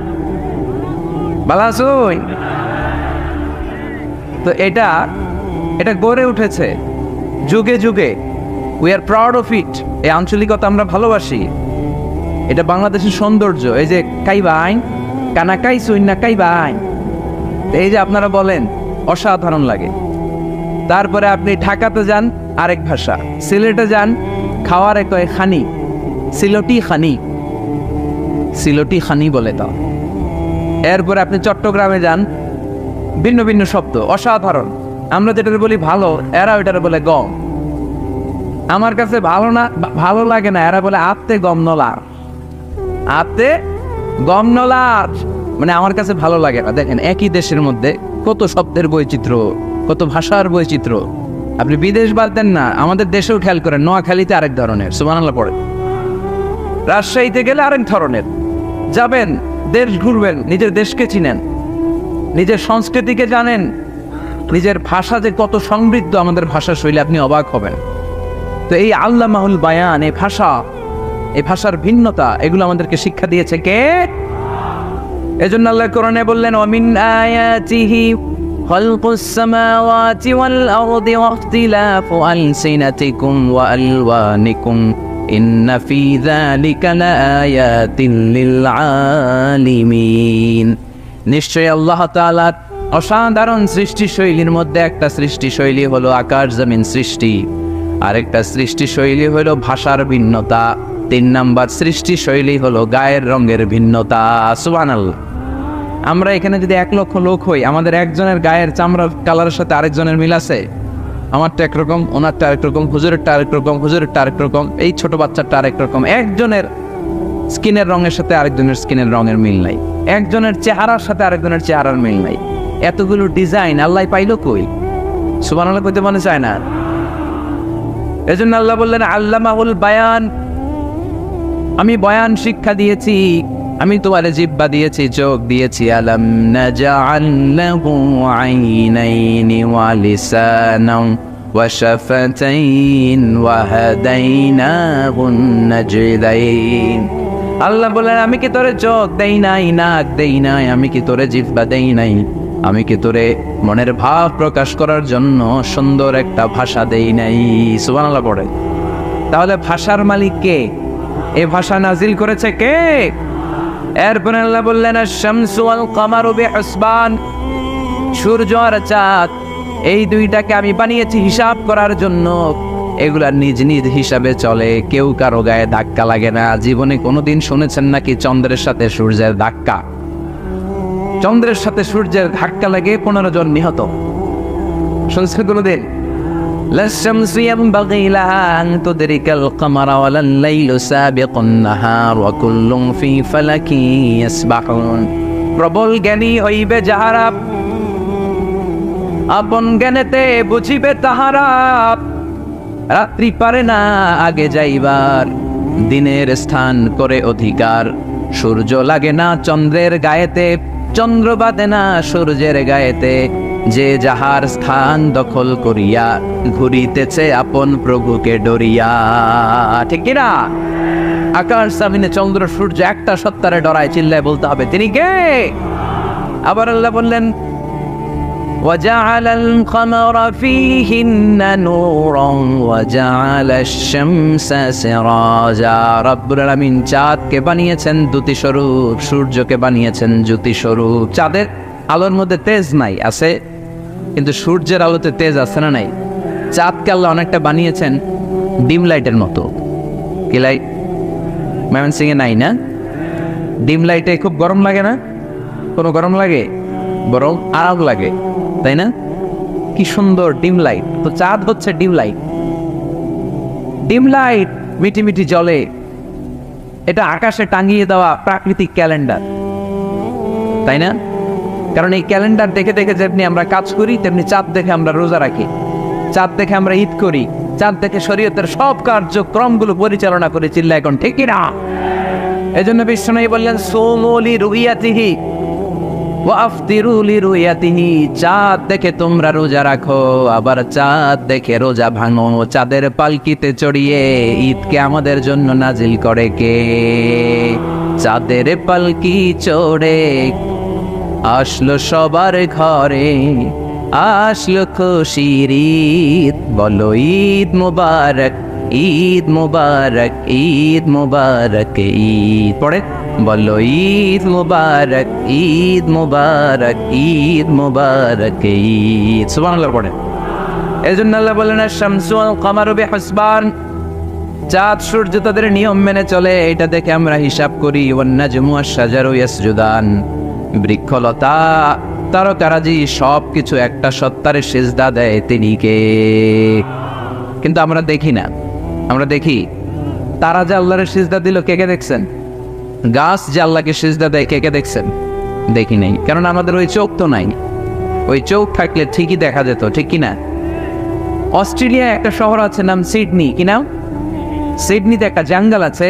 বালাসুইন। তো এটা গড়ে উঠেছে যুগে যুগে। We are proud of it. এই আঞ্চলিকতা আমরা ভালোবাসি, এটা বাংলাদেশের সৌন্দর্য। এই যে কাইবাইন, কানা কাইছুইন না কাইবাইন, এই যে আপনারা বলেন, অসাধারণ লাগে। তারপরে আপনি ঢাকাতে যান, আরেক ভাষা, সিলেটে যান খাওয়ারে কয় খানি, সিলটি খানি, সিলটি খানি বলে তো। এরপরে আপনি চট্টগ্রামে যান, ভিন্ন ভিন্ন শব্দ অসাধারণ। আমরা যেটা বলি ভালো, এরা ওইটারে বলে গম। আমার কাছে ভালো না, ভালো লাগে না, এরা বলে আত্তে গম নলার, আত্তে গম নলার, মানে আমার কাছে ভালো লাগে না। দেখেন একই দেশের মধ্যে কত শব্দের বৈচিত্র্য, কত ভাষার বৈচিত্র্য। আপনি বিদেশ বাদ দেন না, আমাদের দেশেও খেয়াল করেন, নোয়াখালীতে আরেক ধরনের, সুবহানাল্লাহ পড়ে, রাজশাহীতে গেলে আরেক ধরনের। যাবেন, দেশ ঘুরবেন, নিজের দেশকে চিনেন, নিজের সংস্কৃতিকে জানেন, নিজের ভাষা যে কত সমৃদ্ধ, আমাদের ভাষা শৈলী, আপনি অবাক হবেন। তো এই আল্লামাহুল বায়ান, এই ভাষা, এই ভাষার ভিন্নতা, এগুলো আমাদেরকে শিক্ষা দিয়েছে কে? এজন্য আল্লাহ কোরআনে বললেন, ওয়ামিন আয়াতিহি খালকুস সামাওয়াতি ওয়াল আরদি ওয়াখতিলাফু আলসিনাতিকুম ওয়া আলওয়ানিকুম ইন্না ফি যালিকা লাআয়াতিন লিল আলিমিন। নিশ্চয়ই আল্লাহ তাআলার অসাধারণ সৃষ্টিশৈলীর মধ্যে একটা সৃষ্টিশৈলী হলো আকাশ জমিন সৃষ্টি, আরেকটা সৃষ্টিশৈলী হলো ভাষার ভিন্নতা, 3 নাম্বার সৃষ্টিশৈলী হলো গায়ের রঙের ভিন্নতা। সুবহানাল্লাহ। আমরা এখানে যদি 1 লক্ষ লোক হই, আমাদের একজনের গায়ের চামড়ার কালারের সাথে আরেকজনের মিল আছে? আমারটা একরকম, ওনারটা আরেক রকম, হুজুরেরটা আরেক রকম, হুজুরেরটা আরেক রকম, এই ছোট বাচ্চাটা আরেক রকম। একজনের স্কিনের রঙের সাথে আরেকজনের স্কিনের রঙের মিল নাই, একজনের চেহারার সাথে আরেকজনের চেহারার মিল নাই। এতগুলো ডিজাইন আল্লাহ পাইলো কই? সুবহানাল্লাহ কইতে মনে চায় না। এজন্য আল্লাহ বললেন আল্লামাহুল বায়ান, আমি বয়ান শিক্ষা দিয়েছি, আমি তোমার জিহ্বা দিয়েছি, চোখ দিয়েছি। আলাম নাজআল লাহু আইনাইনি ওয়া লিসানান ওয়া শাফাতাইন ওয়া হাদাইনাহুন নাজদাইন। আল্লাহ বলেন, আমি কি তোরে চোখ দেই নাই, নাক দেই নাই, আমি কি তোরে জিহ্বা দেই নাই, আমি কি তোরে মনের ভাব প্রকাশ করার জন্য সুন্দর একটা ভাষা দেই নাই? সুবহানাল্লাহ পড়ে। তাহলে ভাষার মালিক কে? এই ভাষা নাজিল করেছে কে? এরপর আল্লাহ বললেন, আশ-শামসু ওয়াল কামারু বিহুসবান, সূর্য আর চাঁদ, এই দুইটাকে আমি বানিয়েছি হিসাব করার জন্য। এগুলা নিজ নিজ হিসাবে চলে, কেউ কারো গায়ে ধাক্কা লাগে না। জীবনে কোনোদিন শুনেছেন নাকি চন্দ্রের সাথে সূর্যের ধাক্কা? চন্দ্রের সাথে সূর্যের ধাক্কা লাগে 15 জন নিহত, শুনছেন কোনোদিন? লাশ-শামসু ইয়ানবাগি লাহা আন তুদরিকাল কামারা ওয়ালাল লাইলু সাবিকুন নাহার ওয়া কুল্লুন ফি ফালাকিন ইয়াসবাহুন। প্রবল জ্ঞানী হইবে যাহারা, আপন জ্ঞানেতে বুঝিবে তাহারা। রাত্রি পারে না আগে যাইবার, দিনের স্থান করে অধিকার। সূর্য লাগে না চন্দ্রের গায়েতে, চন্দ্র বাঁধে না সূর্যের গায়েতে। যে যাহার স্থান দখল করিয়া, ঘুরিতেছে আপন প্রভুকে ডরিয়া। ঠিক কিনা? আকাশ জমিনে চন্দ্র সূর্য একটা সত্তারে ডরায়, চিল্লায় বলতে হবে তিনি কে? আবার আল্লাহ বললেন, وجعل القمر فيهن نورا وجعل الشمس سراجا। রব্বুল আলামিন চাঁদকে বানিয়েছেন দ্যুতি স্বরূপ, সূর্যকে বানিয়েছেন জ্যোতি স্বরূপ। চাঁদের আলোর মধ্যে তেজ নাই, আছে, কিন্তু সূর্যের আলোতে তেজ আছে না নাই? চাঁদকে আল্লাহ অনেকটা বানিয়েছেন ডিম লাইটের মতো। কি লাইট? ময়মনসিং এ নাই না? ডিম লাইটে খুব গরম লাগে না? কোনো গরম লাগে? বরং আরাম লাগে, তাই না? কি সুন্দর ডিম লাইট। তো চাঁদ হচ্ছে ডিম লাইট। ডিম লাইট মিটি মিটি জ্বলে, এটা আকাশে টাঙিয়ে দেওয়া প্রাকৃতিক ক্যালেন্ডার, তাই না? কারণ এই ক্যালেন্ডার দেখে দেখে যেমনি আমরা কাজ করি, তেমনি চাঁদ দেখে আমরা রোজা রাখি, চাঁদ দেখে আমরা ঈদ করি, চাঁদ দেখে শরীয়তের সব কার্যক্রমগুলো পরিচালনা করে। চিল্লা এখন ঠিক কিনা? এজন্য বিশ্বনবী বললেন, সুমু লিরুইয়াতিহি ওয়া আফতিরু লিরুইয়াতিহি। চাঁদ দেখে তোমরা রোজা রাখো, আবার চাঁদ দেখে রোজা ভাঙো। চাঁদের পালকিতে চড়িয়ে ঈদকে আমাদের জন্য নাজিল করে কে? চাঁদের পালকি চড়ে আসলো সবার ঘরে, আসলো খুশির ঈদ, বলো ঈদ মুবারক, ঈদ মুবারক, ঈদ মুবারক, ঈদ পড়ে বলো ঈদ মুবারক, ঈদ মুবারক, ঈদ মুবারক, ঈদ। সুবহানাল্লাহ পড়ে। এজন্য আল্লাহ বলেন, আশ-শামসু ওয়াল কামারু বিহুসবান, চাঁদ সূর্য তাদের নিয়ম মেনে চলে, এটা দেখে আমরা হিসাব করি। ওয়ান্নাজমু আশ-শাজারু ইয়াসজুদান, বৃক্ষলতা তারকারাজি সবকিছু একটা সত্তারে সিজদা দেয়, তিনি কে? কিন্তু আমরা দেখি না। আমরা দেখি তারা যে আল্লাহর সিজদা দিল, কে কে দেখছেন? গাছ যে আল্লাহকে সিজদা দেয়, কে কে দেখছেন? দেখি নাই, কারণ আমাদের ওই চোখ তো নাই। ওই চোখ থাকলে ঠিকই দেখা যেত, ঠিক কিনা? অস্ট্রেলিয়া একটা শহর আছে নাম সিডনি, কি নাম? সিডনিতে একটা জঙ্গল আছে,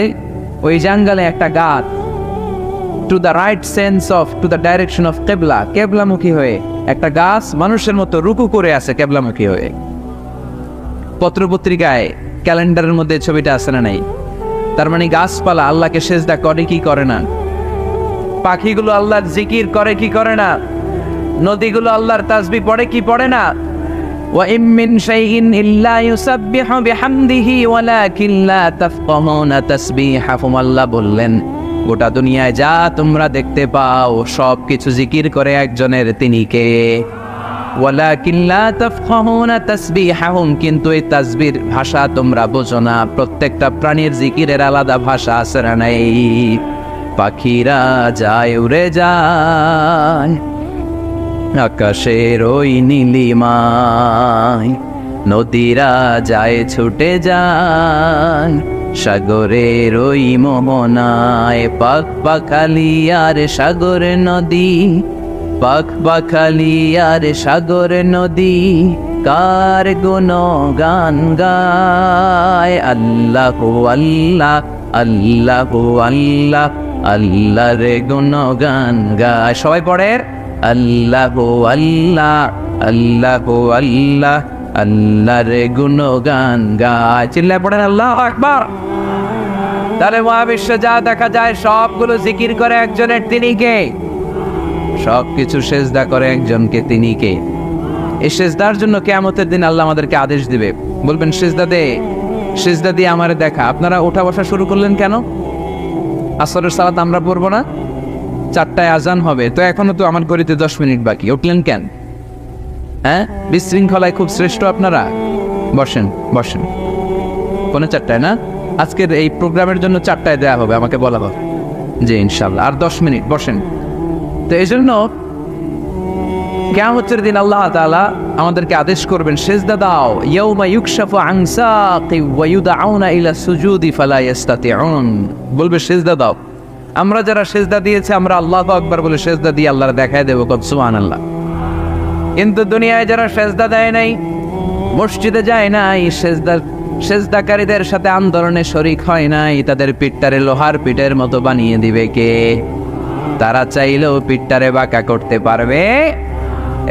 ওই জঙ্গলে একটা গাছ to the right sense of to the direction of কেবলা, কেবলামুখী হয়ে একটা গাছ মানুষের মতো রুকু করে আছে কেবলামুখী হয়ে। পত্রপত্রিকায় ক্যালেন্ডারের মধ্যে ছবিটা আছে না নাই? তার মানে গাছপালা আল্লাহকে সেজদা করে কি করে না? পাখিগুলো আল্লাহর জিকির করে কি করে না? নদীগুলো আল্লাহর তাসবিহ পড়ে কি পড়ে না? ওয়া ইম মিন শাইইন ইল্লা ইউসাব্বিহু বিহামদিহি ওয়ালাকিন লা তাফকাহুনা তাসবিহাহুম। আল্লাহ বললেন, গোটা দুনিয়ায় যা তোমরা দেখতে পাও সব কিছু জিকির করে একজনের, তিনি কে? ওয়ালাকিন লা তাফকাহুনা তাসবিহাহুম, কিন্তু এই তাসবির ভাষা তোমরা বোঝো না। প্রত্যেকটা প্রাণীর জিকিরের আলাদা ভাষা আছে না নাই? পাখিরা যায় উড়ে যায় আকাশের ওই নীলিমায়, নদীরা যায় ছুটে যায় সাগরের ওই মোহনায়। পাখ পাখালি আর সাগর নদী, পাখ পাখালি আর সাগর নদী, কার গুণগান গায়। আল্লাহু আল্লাহ, আল্লাহু আল্লাহ, আল্লাহর গুণগান গায়। সবাই পড়ে আল্লাহু আল্লাহ, আল্লাহু আল্লাহ, আল্লাহর গুণগান গায়। চিল্লায় পড়েন আল্লাহু আকবার। তাহলে মহাবিশ্বে যা দেখা যায় সবগুলো জিকির করে একজনের, তিনি কে? সবকিছু সেজদা করে একজনকে, তিনি কে? এই সেজদার জন্য কিয়ামতের দিন আল্লাহ আমাদেরকে আদেশ দিবে, বলবেন সেজদা দে, সেজদা দিয়ে আমারে দেখা। আপনারা ওঠা বসা শুরু করলেন কেন? আসরের সালাত আমরা পড়বো না? 4টায় আজান হবে, তো এখনো তো আমার ঘড়িতে 10 মিনিট বাকি, উঠলেন কেন? হ্যাঁ, বিশৃঙ্খলায় খুব শ্রেষ্ঠ আপনারা। বসেন বসেন, 4:45 না? আজকের এই প্রোগ্রামের জন্য 4টায় দেয়া হবে, আমাকে বলা হবে যে ইনশাল্লাহ আর 10 মিনিট বসেন। তো এই জন্য কিয়ামতের দিন আল্লাহ তাআলা আমাদেরকে আদেশ করবেন সেজদা দাও। ইয়াউমা ইউকশাফু আন সাকি ওয়া ইউদআউনা ইলা সুজুদি ফালা ইস্তাতিউন, বলবে সেজদা দাও। আমরা যারা সেজদা দিয়েছে আমরা আল্লাহু আকবার বলে সেজদা দিয়ে আল্লাহর দেখায় দেব, কত সুবহানাল্লাহ। কিন্তু দুনিয়ায় যারা সেজদা দেয় নাই, মসজিদে যায় নাই, সেজদাকারীদের সাথে আন্দোলনে শরীক হয় নাই, তাদের পিঠটারে লোহার পিঠের মতো বানিয়ে দিবে কে? তারা চাইলেও পিঠটারে বাঁকা করতে পারবে?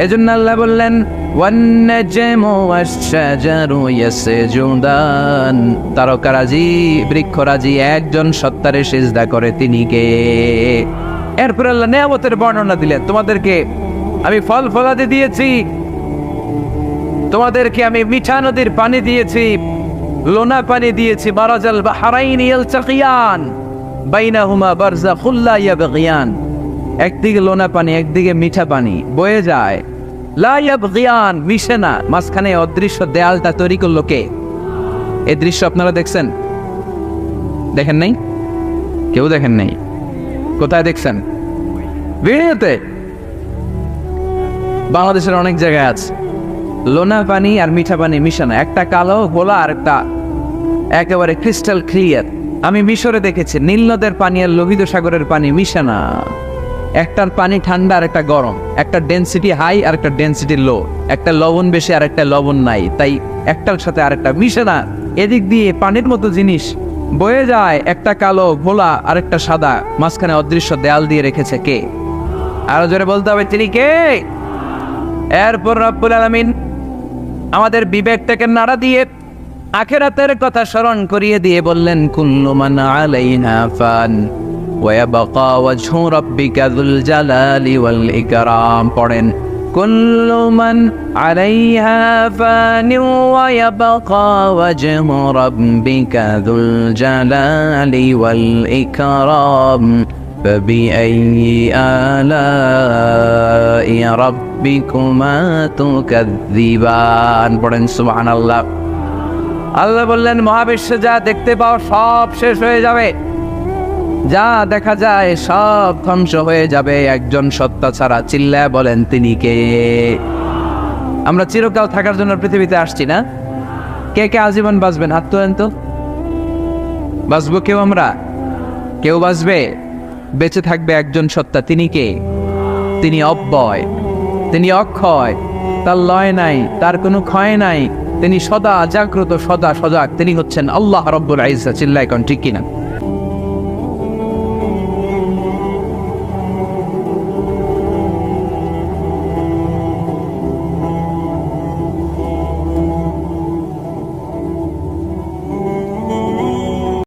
এজন্য আল্লাহ বললেন ওয়ান-নাজমু ওয়াশ-শাজারু ইয়াসজুদান, তারকারাজি বৃক্ষরাজি একজন সত্তারে সিজদা করে, তিনি কে? এরপর আল্লাহ নিয়ামতের বর্ণনা দিলেন, তোমাদেরকে আমি ফল ফলাদি দিয়েছি, তোমাদেরকে আমি মিঠা নদীর পানি দিয়েছি, লোনা পানি দিয়েছি। মারাজাল বাহরাইনি ইয়ালতাকিয়ান বাইনাহুমা বারযাখুল লা ইয়াবগিয়ান, একদিকে লোনা পানি একদিকে মিঠা পানি বয়ে যায়, লা ইয়াবগিয়ান, মিশে না। মাঝখানে অদৃশ্য দেয়ালটা তৈরি করলো কে? এই দৃশ্য আপনারা দেখছেন? দেখেন নাই? কেউ দেখেন নাই? কোথায় দেখছেন? ভিডিওতে। বাংলাদেশের অনেক জায়গায় আছে লোনা পানি আর মিঠা পানি মিশানো, একটা কালো গোলা আর একটা একেবারে ক্রিস্টাল ক্লিয়ার। আমি মিশরে দেখেছি নীল নদের পানি আর লোহিত সাগরের পানি মিশানা, একটার পানি ঠান্ডা আর একটা গরম, একটা ডেনসিটি হাই আর একটা ডেনসিটি লো, একটা লবণ বেশি আর একটা লবণ নাই, তাই একটার সাথে আরেকটা মিশে না। এদিক দিয়ে পানির মতো জিনিস বয়ে যায়, একটা কালো ঘোলা আর একটা সাদা, মাঝখানে অদৃশ্য দেয়াল দিয়ে রেখেছে কে? আরো জোরে বলতে হবে, তিনি কে? এরপর রব্বুল আলামিন আমাদের বিবেকটাকে নাড়া দিয়ে আখিরাতের কথা স্মরণ করিয়ে দিয়ে বললেন কুল্লু মান আলাইহা ফান ওয়া ইয়াবকা ওয়াজহু রাব্বিকা যুল জালালি ওয়াল ইকরাম। পড়েন কুল্লু মান আলাইহা ফান ওয়া ইয়াবকা ওয়াজহু রাব্বিকা যুল জালালি ওয়াল ইকরাম فبأي آلاء ربكما تكذبان। পড়েন সুবহানাল্লাহ। আল্লাহ বললেন মহাবিশ্বে যা দেখতে পাও সব শেষ হয়ে যাবে, যা দেখা যায় সব ধ্বংস হয়ে যাবে একজন সত্তা ছাড়া। চিল্লায় বলেন তিনি কে? আমরা চিরকাল থাকার জন্য পৃথিবীতে আসছি না? কে কে আজীবন বাঁচবেন? হাত তোলেন তো। বাঁচবো কেউ? আমরা কেউ বাঁচবে? বেঁচে থাকবে একজন সত্তা, তিনি কে? তিনি অব্যয়, তিনি অক্ষয়, তার লয় নাই, তার কোনো ক্ষয় নাই, তিনি সদা জাগ্রত, সদা সজাগ, তিনি হচ্ছেন আল্লাহ রব্বুল ইজ্জত। চিল্লায় কোন ঠিক কিনা?